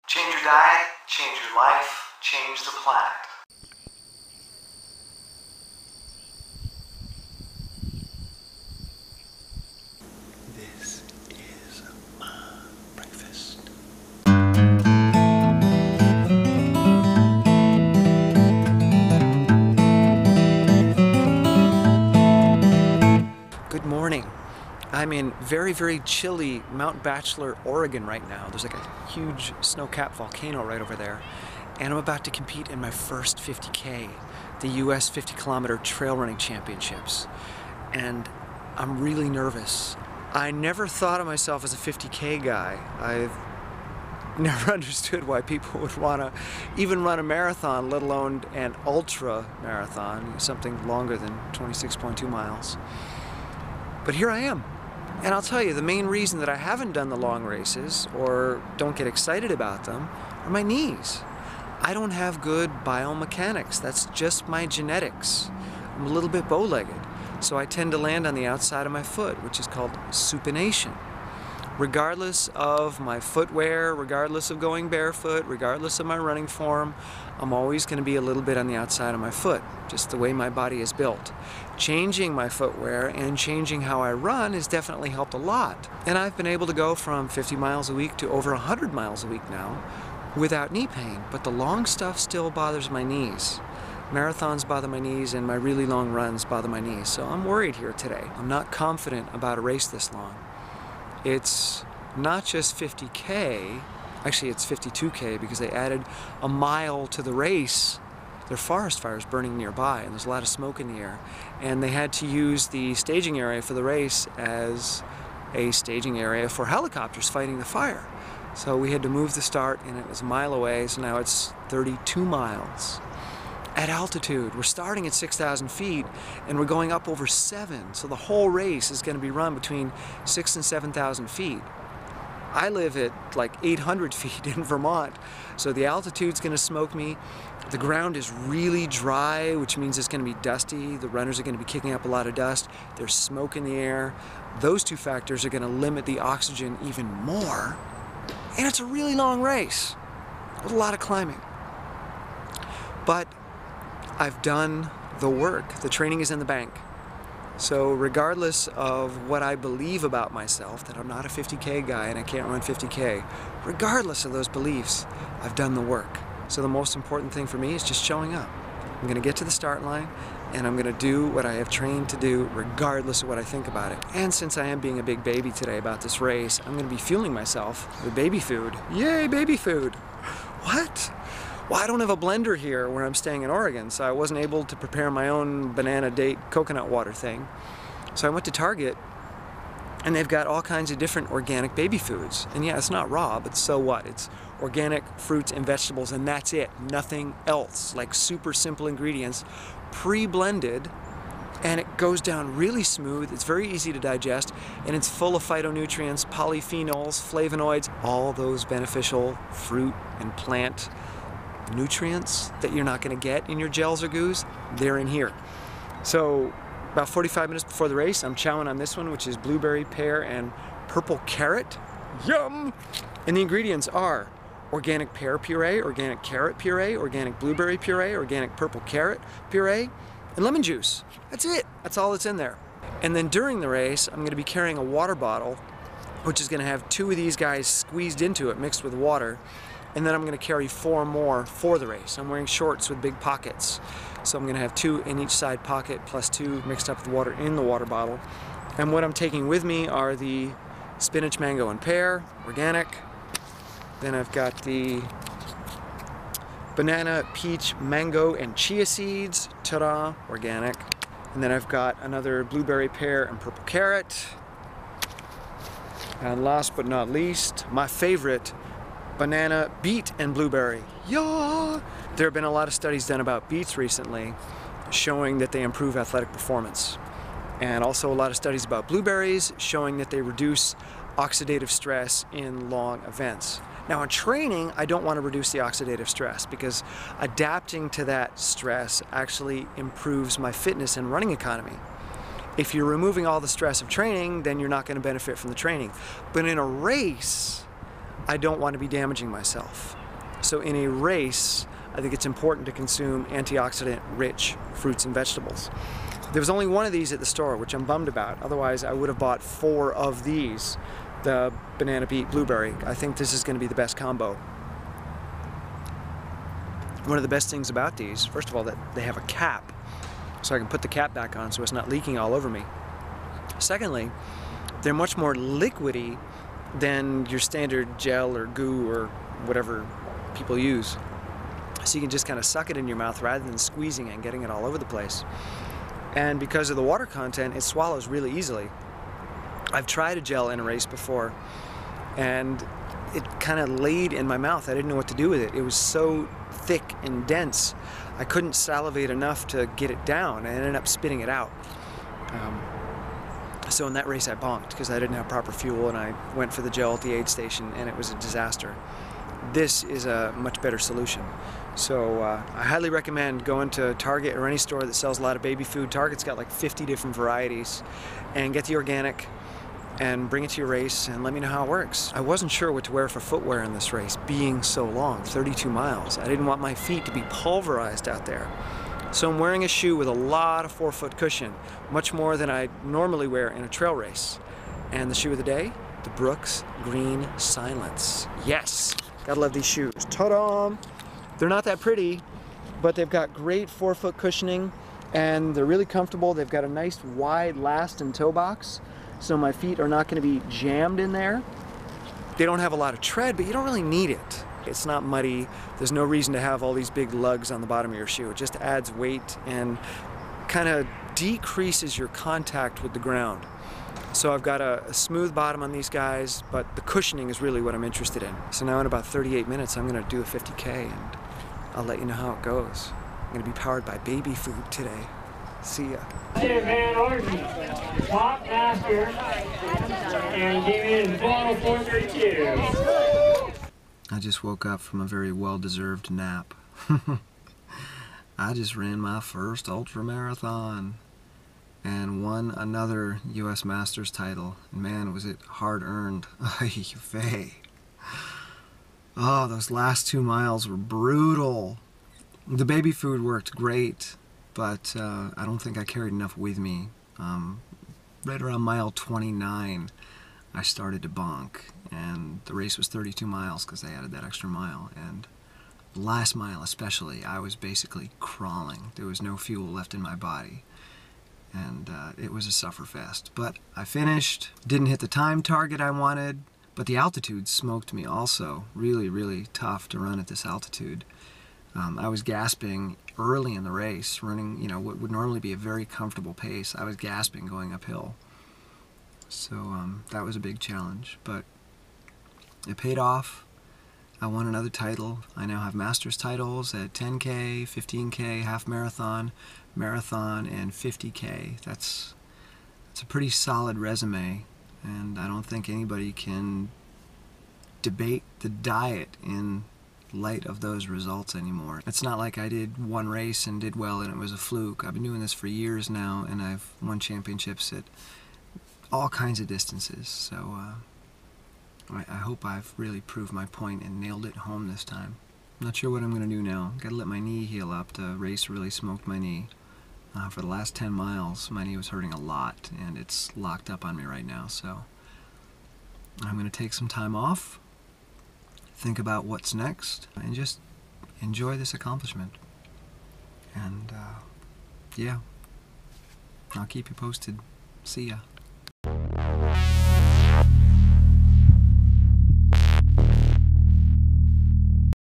Change your diet, change your life, change the planet. This is my breakfast. Good morning. I'm in very, very chilly Mount Bachelor, Oregon right now. There's like a huge snow-capped volcano right over there. And I'm about to compete in my first 50K, the US 50-kilometer trail running championships. And I'm really nervous. I never thought of myself as a 50K guy. I've never understood why people would want to even run a marathon, let alone an ultra marathon, something longer than 26.2 miles. But here I am. And I'll tell you, the main reason that I haven't done the long races or don't get excited about them are my knees. I don't have good biomechanics. That's just my genetics. I'm a little bit bow-legged, so I tend to land on the outside of my foot, which is called supination. Regardless of my footwear, regardless of going barefoot, regardless of my running form, I'm always going to be a little bit on the outside of my foot, just the way my body is built. Changing my footwear and changing how I run has definitely helped a lot. And I've been able to go from 50 miles a week to over 100 miles a week now without knee pain, but the long stuff still bothers my knees. Marathons bother my knees and my really long runs bother my knees, so I'm worried here today. I'm not confident about a race this long. It's not just 50K, actually it's 52K because they added a mile to the race. There are forest fires burning nearby and there's a lot of smoke in the air. And they had to use the staging area for the race as a staging area for helicopters fighting the fire. So we had to move the start and it was a mile away, so now it's 32 miles. At altitude, we're starting at 6,000 feet and we're going up over 7, so the whole race is going to be run between 6,000 and 7,000 feet. I live at like 800 feet in Vermont, so the altitude's going to smoke me. The ground is really dry, which means it's going to be dusty. The runners are going to be kicking up a lot of dust. There's smoke in the air. Those two factors are going to limit the oxygen even more. And it's a really long race with a lot of climbing. But I've done the work. The training is in the bank. So regardless of what I believe about myself, that I'm not a 50K guy and I can't run 50K, regardless of those beliefs, I've done the work. So the most important thing for me is just showing up. I'm going to get to the start line and I'm going to do what I have trained to do regardless of what I think about it. And since I am being a big baby today about this race, I'm going to be fueling myself with baby food. Yay, baby food! What? Well, I don't have a blender here where I'm staying in Oregon, so I wasn't able to prepare my own banana date coconut water thing. So I went to Target, and they've got all kinds of different organic baby foods. And yeah, it's not raw, but so what? It's organic fruits and vegetables, and that's it. Nothing else. Like super simple ingredients, pre-blended, and it goes down really smooth. It's very easy to digest, and it's full of phytonutrients, polyphenols, flavonoids, all those beneficial fruit and plant nutrients that you're not going to get in your gels or goos, they're in here. So about 45 minutes before the race, I'm chowing on this one, which is blueberry, pear, and purple carrot. Yum! And the ingredients are organic pear puree, organic carrot puree, organic blueberry puree, organic purple carrot puree, and lemon juice. That's it. That's all that's in there. And then during the race, I'm going to be carrying a water bottle, which is going to have 2 of these guys squeezed into it, mixed with water. And then I'm going to carry 4 more for the race. I'm wearing shorts with big pockets. So I'm going to have 2 in each side pocket plus 2 mixed up with water in the water bottle. And what I'm taking with me are the spinach, mango, and pear, organic. Then I've got the banana, peach, mango, and chia seeds, ta-da, organic. And then I've got another blueberry, pear, and purple carrot. And last but not least, my favorite, banana, beet, and blueberry. Yeah! There have been a lot of studies done about beets recently showing that they improve athletic performance. And also a lot of studies about blueberries showing that they reduce oxidative stress in long events. Now in training, I don't want to reduce the oxidative stress because adapting to that stress actually improves my fitness and running economy. If you're removing all the stress of training, then you're not going to benefit from the training. But in a race, I don't want to be damaging myself. So in a race, I think it's important to consume antioxidant-rich fruits and vegetables. There was only one of these at the store, which I'm bummed about. Otherwise, I would have bought 4 of these, the banana beet blueberry. I think this is going to be the best combo. One of the best things about these, first of all, that they have a cap, so I can put the cap back on so it's not leaking all over me. Secondly, they're much more liquidy than your standard gel or goo or whatever people use. So you can just kind of suck it in your mouth rather than squeezing it and getting it all over the place. And because of the water content, it swallows really easily. I've tried a gel in a race before, and it kind of laid in my mouth. I didn't know what to do with it. It was so thick and dense, I couldn't salivate enough to get it down. I ended up spitting it out. So in that race I bonked because I didn't have proper fuel, and I went for the gel at the aid station, and it was a disaster. This is a much better solution. So I highly recommend going to Target or any store that sells a lot of baby food. Target's got like 50 different varieties, and get the organic and bring it to your race and let me know how it works. I wasn't sure what to wear for footwear in this race, being so long, 32 miles. I didn't want my feet to be pulverized out there. So I'm wearing a shoe with a lot of forefoot cushion, much more than I normally wear in a trail race. And the shoe of the day, the Brooks Green Silence. Yes, gotta love these shoes. Ta-da! They're not that pretty, but they've got great forefoot cushioning, and they're really comfortable. They've got a nice wide last and toe box, so my feet are not going to be jammed in there. They don't have a lot of tread, but you don't really need it. It's not muddy. There's no reason to have all these big lugs on the bottom of your shoe. It just adds weight and kind of decreases your contact with the ground. So I've got a smooth bottom on these guys, but the cushioning is really what I'm interested in. So now in about 38 minutes, I'm going to do a 50K, and I'll let you know how it goes. I'm going to be powered by baby food today. See ya. Van Orden, top master, and came in at 4:32. I just woke up from a very well-deserved nap. I just ran my first ultra marathon and won another U.S. Masters title. And man, was it hard-earned. Oh, those last 2 miles were brutal. The baby food worked great, but I don't think I carried enough with me. Right around mile 29, I started to bonk, and the race was 32 miles because they added that extra mile. And the last mile especially, I was basically crawling. There was no fuel left in my body, and it was a sufferfest. But I finished, didn't hit the time target I wanted, but the altitude smoked me also. Really, really tough to run at this altitude. I was gasping early in the race, running, what would normally be a very comfortable pace. I was gasping going uphill. So that was a big challenge, but it paid off. I won another title. I now have Masters titles at 10K, 15K, half marathon, marathon, and 50K. That's a pretty solid resume, and I don't think anybody can debate the diet in light of those results anymore. It's not like I did one race and did well and it was a fluke. I've been doing this for years now, and I've won championships at all kinds of distances. So I hope I've really proved my point and nailed it home this time. I'm not sure what I'm going to do now. Got to let my knee heal up. The race really smoked my knee. For the last 10 miles, my knee was hurting a lot, and it's locked up on me right now. So I'm going to take some time off, think about what's next, and just enjoy this accomplishment. And yeah, I'll keep you posted. See ya.